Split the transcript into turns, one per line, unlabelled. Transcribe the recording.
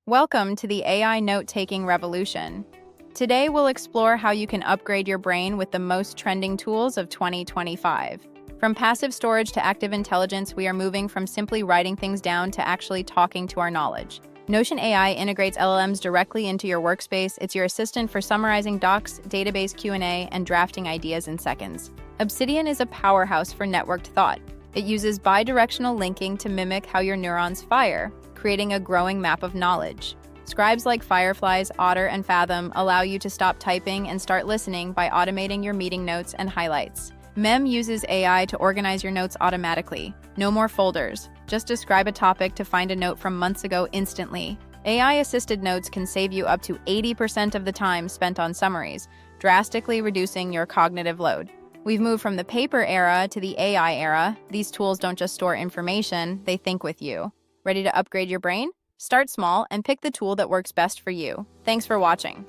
Welcome to the AI note-taking revolution. Today we'll explore how you can upgrade your brain with the most trending tools of 2025. From passive storage to active intelligence, we are moving from simply writing things down to actually talking to our knowledge. Notion AI integrates LLMs directly into your workspace. It's your assistant for summarizing docs, database Q&A, and drafting ideas in seconds. Obsidian is a powerhouse for networked thought. It uses bidirectional linking to mimic how your neurons fire, creating a growing map of knowledge. Scribes like Fireflies, Otter, and Fathom allow you to stop typing and start listening by automating your meeting notes and highlights. Mem uses AI to organize your notes automatically. No more folders. Just describe a topic to find a note from months ago instantly. AI-assisted notes can save you up to 80% of the time spent on summaries, drastically reducing your cognitive load. We've moved from the paper era to the AI era. These tools don't just store information, they think with you. Ready to upgrade your brain? Start small and pick the tool that works best for you. Thanks for watching.